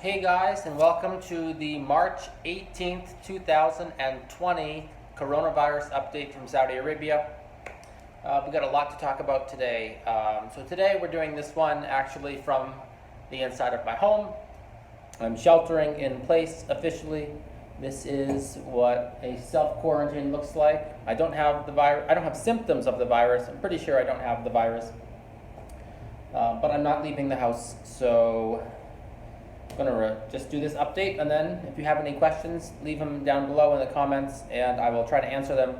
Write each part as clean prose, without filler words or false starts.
Hey guys, and welcome to the March 18th, 2020 coronavirus update from Saudi Arabia. We've got a lot to talk about today. So today we're doing this one actually from the inside of my home. I'm sheltering in place officially. This is what a self-quarantine looks like. I don't have the virus. I don't have symptoms of the virus. I'm pretty sure I don't have the virus. But I'm not leaving the house, so I'm going to just do this update, and then if you have any questions, leave them down below in the comments, and I will try to answer them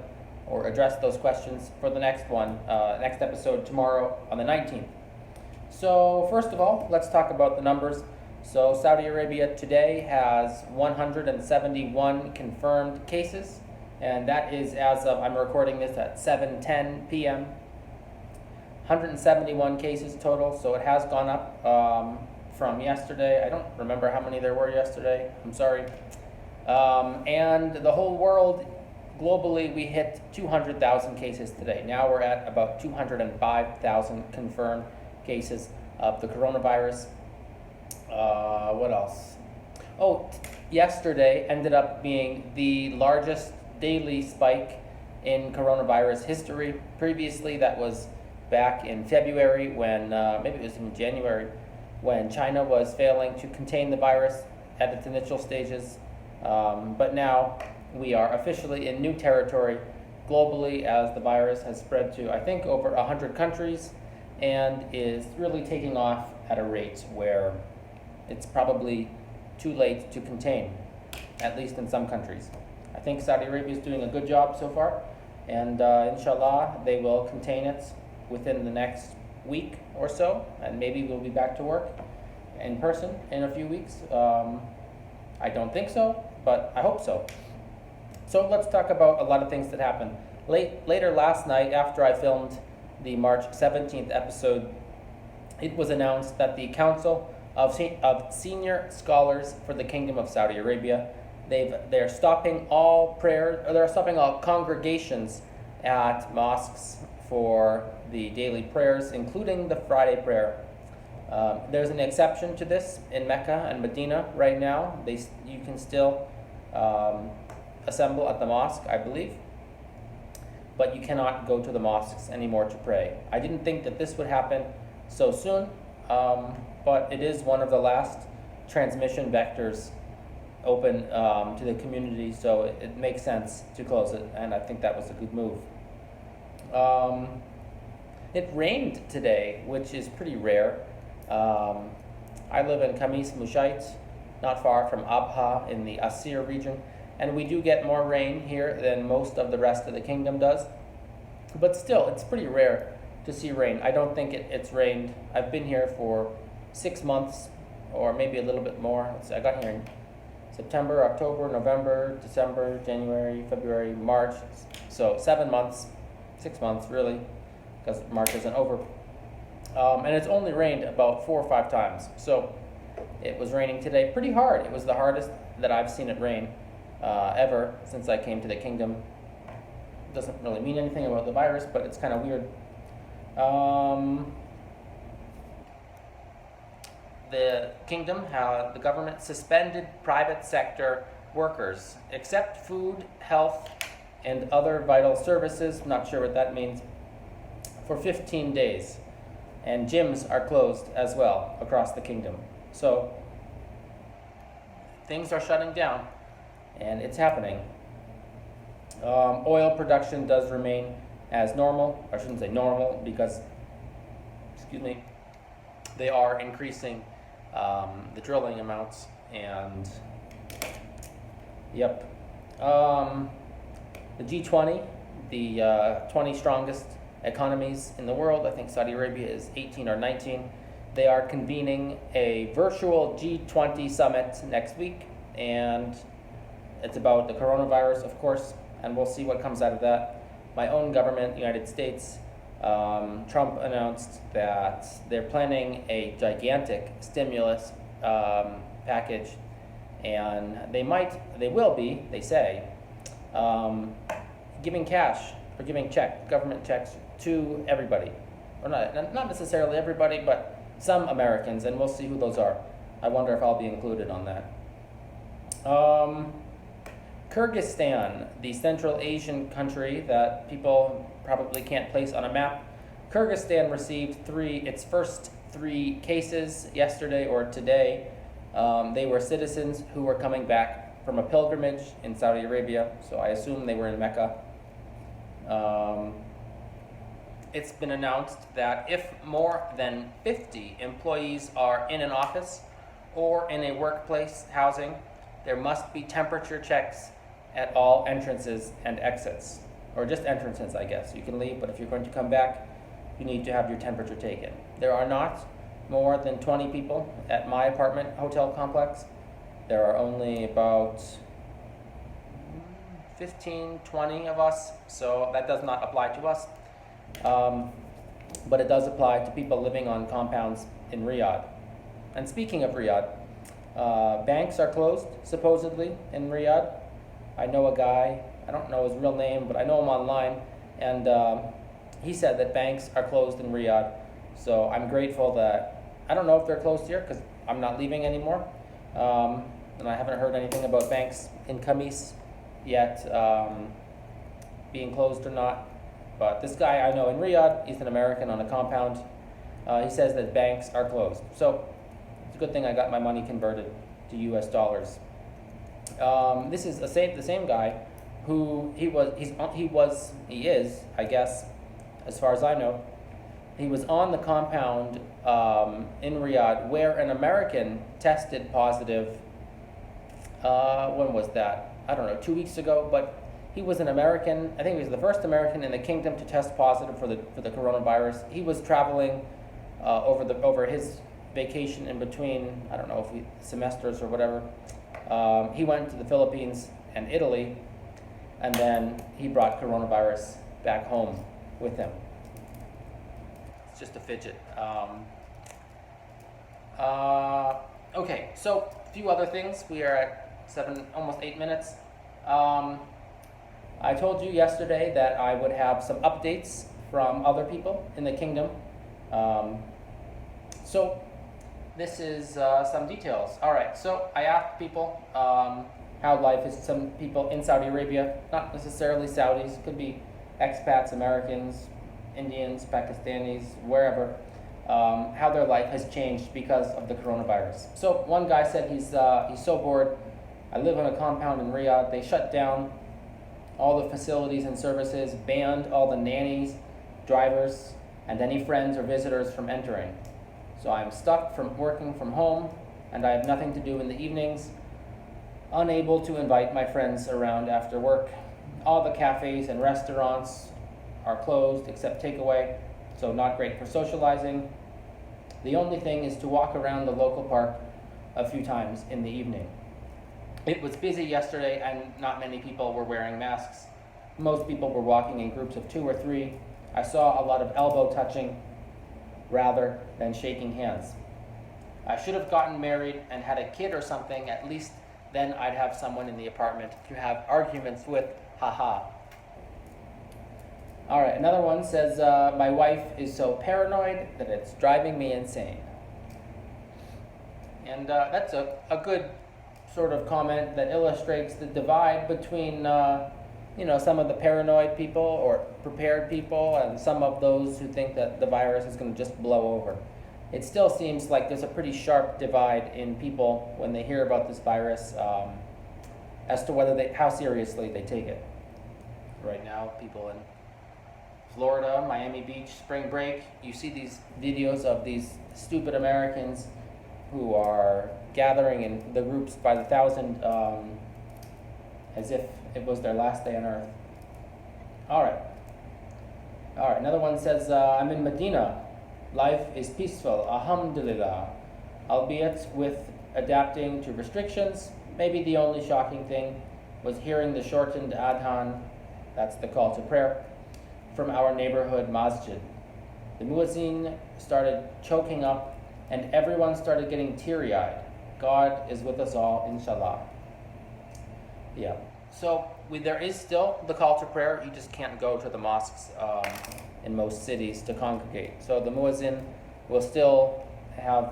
or address those questions for the next one, next episode tomorrow on the 19th. So first of all, let's talk about the numbers. So Saudi Arabia today has 171 confirmed cases, and that is as of, I'm recording this at 7:10 p.m. 171 cases total, so it has gone up from yesterday. I don't remember how many there were yesterday. I'm sorry. And the whole world, globally, we hit 200,000 cases today. Now we're at about 205,000 confirmed cases of the coronavirus. What else? Yesterday ended up being the largest daily spike in coronavirus history. Previously, that was back in February when, maybe it was in January, when China was failing to contain the virus at its initial stages. But now we are officially in new territory globally as the virus has spread to, I think, over 100 countries and is really taking off at a rate where it's probably too late to contain, at least in some countries. I think Saudi Arabia is doing a good job so far, and inshallah they will contain it within the next week or so, and maybe we'll be back to work in person in a few weeks. I don't think so, but I hope so. So let's talk about a lot of things that happened. Later last night, after I filmed the March 17th episode, it was announced that the Council of Senior Scholars for the Kingdom of Saudi Arabia, they're stopping all prayer, or they're stopping all congregations at mosques for the daily prayers, including the Friday prayer. There's an exception to this in Mecca and Medina right now. You can still assemble at the mosque, I believe, but you cannot go to the mosques anymore to pray. I didn't think that this would happen so soon, but it is one of the last transmission vectors open to the community, so it makes sense to close it, and I think that was a good move. It rained today, which is pretty rare. I live in Khamis Mushait, not far from Abha in the Asir region, and we do get more rain here than most of the rest of the kingdom does. But still, it's pretty rare to see rain. I don't think it's rained. I've been here for 6 months, or maybe a little bit more. I got here in September, October, November, December, January, February, March. So 7 months, 6 months really, because March isn't over. And it's only rained about 4 or 5 times. So it was raining today pretty hard. It was the hardest that I've seen it rain ever since I came to the kingdom. It doesn't really mean anything about the virus, but it's kind of weird. The kingdom, the government suspended private sector workers, except food, health, and other vital services, not sure what that means, for 15 days. And gyms are closed as well across the kingdom. So things are shutting down, and it's happening. Oil production does remain as normal. I shouldn't say normal because, they are increasing the drilling amounts, and yep. The G20, the 20 strongest economies in the world, I think Saudi Arabia is 18 or 19. They are convening a virtual G20 summit next week, and it's about the coronavirus, of course, and we'll see what comes out of that. My own government, the United States, Trump announced that they're planning a gigantic stimulus package, and they will be, they say, giving cash or giving government checks to everybody, or not necessarily everybody, but some Americans, and we'll see who those are. I wonder if I'll be included on that. Kyrgyzstan, the Central Asian country that people probably can't place on a map. Kyrgyzstan received its first 3 cases yesterday or today. They were citizens who were coming back from a pilgrimage in Saudi Arabia, so I assume they were in Mecca. It's been announced that if more than 50 employees are in an office or in a workplace housing, there must be temperature checks at all entrances and exits, or just entrances, I guess. You can leave, but if you're going to come back, you need to have your temperature taken. There are not more than 20 people at my apartment hotel complex. There are only about 15, 20 of us, so that does not apply to us. But it does apply to people living on compounds in Riyadh. And speaking of Riyadh, banks are closed, supposedly, in Riyadh. I know a guy, I don't know his real name, but I know him online, and he said that banks are closed in Riyadh. So I'm grateful that, I don't know if they're closed here, because I'm not leaving anymore. And I haven't heard anything about banks in Khamis yet, being closed or not. But this guy I know in Riyadh, he's an American on a compound. He says that banks are closed. So it's a good thing I got my money converted to US dollars. This is the same guy who he is, I guess, as far as I know. He was on the compound in Riyadh where an American tested positive. When was that? I don't know, 2 weeks ago, but he was an American. I think he was the first American in the kingdom to test positive for the coronavirus. He was traveling over his vacation in between, I don't know if semesters or whatever. He went to the Philippines and Italy, and then he brought coronavirus back home with him. It's just a fidget. Okay, so a few other things. We are at almost 8 minutes. I told you yesterday that I would have some updates from other people in the kingdom. So this is some details. All right, so I asked people how life is. Some people in Saudi Arabia, not necessarily Saudis, could be expats, Americans, Indians, Pakistanis, wherever, how their life has changed because of the coronavirus. So one guy said he's so bored. I live on a compound in Riyadh. They shut down all the facilities and services, banned all the nannies, drivers, and any friends or visitors from entering. So I'm stuck from working from home, and I have nothing to do in the evenings, unable to invite my friends around after work. All the cafes and restaurants are closed except takeaway, so not great for socializing. The only thing is to walk around the local park a few times in the evening. It was busy yesterday and not many people were wearing masks. Most people were walking in groups of 2 or 3. I saw a lot of elbow touching rather than shaking hands. I should have gotten married and had a kid or something. At least then I'd have someone in the apartment to have arguments with, haha. All right, another one says, my wife is so paranoid that it's driving me insane. And that's a good sort of comment that illustrates the divide between some of the paranoid people or prepared people and some of those who think that the virus is going to just blow over. It still seems like there's a pretty sharp divide in people when they hear about this virus as to how seriously they take it. Right now, people in Florida, Miami Beach, spring break, you see these videos of these stupid Americans who are gathering in the groups by the thousand as if it was their last day on earth. All right, another one says, I'm in Medina. Life is peaceful, alhamdulillah, albeit with adapting to restrictions. Maybe the only shocking thing was hearing the shortened adhan, that's the call to prayer, from our neighborhood masjid. The muezzin started choking up and everyone started getting teary-eyed. God is with us all, inshallah. Yeah, so there is still the call to prayer. You just can't go to the mosques in most cities to congregate. So the muezzin will still have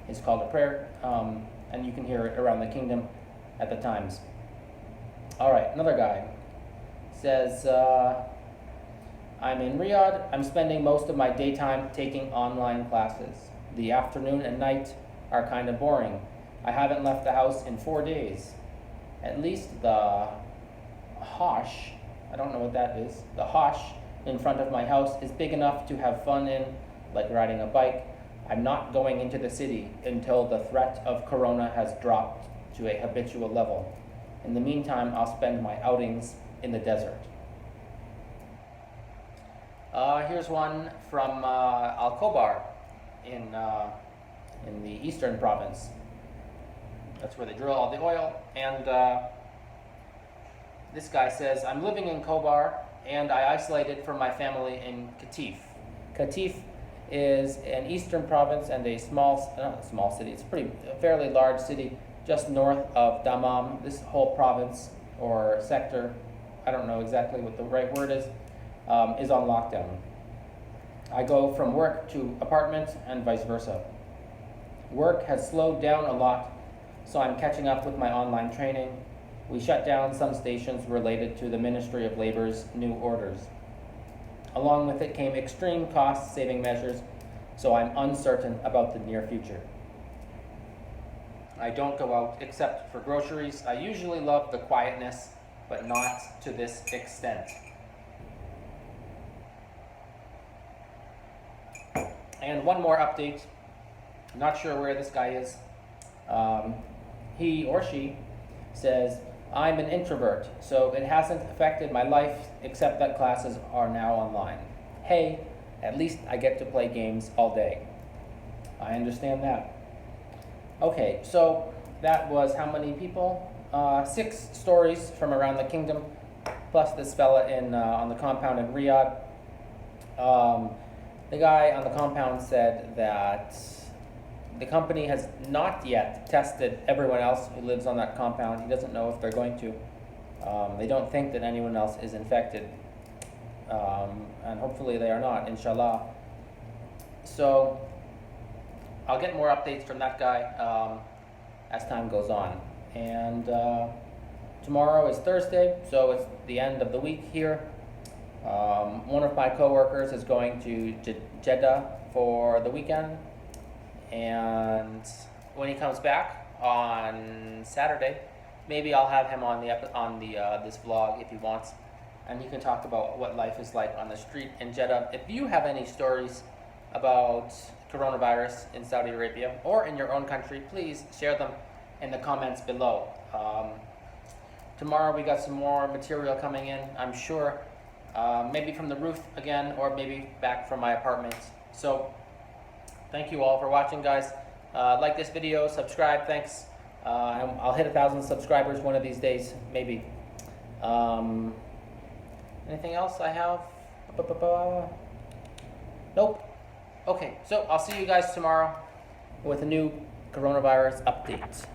his call to prayer, and you can hear it around the kingdom at the times. All right, another guy says, I'm in Riyadh. I'm spending most of my daytime taking online classes. The afternoon and night are kind of boring. I haven't left the house in 4 days. At least the hosh, I don't know what that is, the hosh in front of my house is big enough to have fun in, like riding a bike. I'm not going into the city until the threat of corona has dropped to a habitual level. In the meantime, I'll spend my outings in the desert. Here's one from Al-Khobar in the eastern province. That's where they drill all the oil. And this guy says, I'm living in Khobar and I isolated from my family in Qatif. Qatif is an eastern province and a not a small city, it's a fairly large city just north of Dammam. This whole province or sector, I don't know exactly what the right word is on lockdown. I go from work to apartment and vice versa. Work has slowed down a lot, so I'm catching up with my online training. We shut down some stations related to the Ministry of Labor's new orders. Along with it came extreme cost-saving measures, so I'm uncertain about the near future. I don't go out except for groceries. I usually love the quietness, but not to this extent. And one more update. Not sure where this guy is. He or she says, I'm an introvert, so it hasn't affected my life except that classes are now online. Hey, at least I get to play games all day. I understand that. Okay, so that was how many people? 6 stories from around the kingdom, plus this fella on the compound in Riyadh. The guy on the compound said that the company has not yet tested everyone else who lives on that compound. He doesn't know if they're going to. They don't think that anyone else is infected. And hopefully they are not, inshallah. So I'll get more updates from that guy as time goes on. And tomorrow is Thursday, so it's the end of the week here. One of my coworkers is going to Jeddah for the weekend. And when he comes back on Saturday, maybe I'll have him on this vlog if he wants, and he can talk about what life is like on the street in Jeddah. If you have any stories about coronavirus in Saudi Arabia or in your own country, please share them in the comments below. Tomorrow we got some more material coming in, I'm sure, maybe from the roof again, or maybe back from my apartment. So thank you all for watching, guys. Like this video, subscribe, thanks. I'll hit 1,000 subscribers one of these days, maybe. Anything else I have? Nope. Okay, so I'll see you guys tomorrow with a new coronavirus update.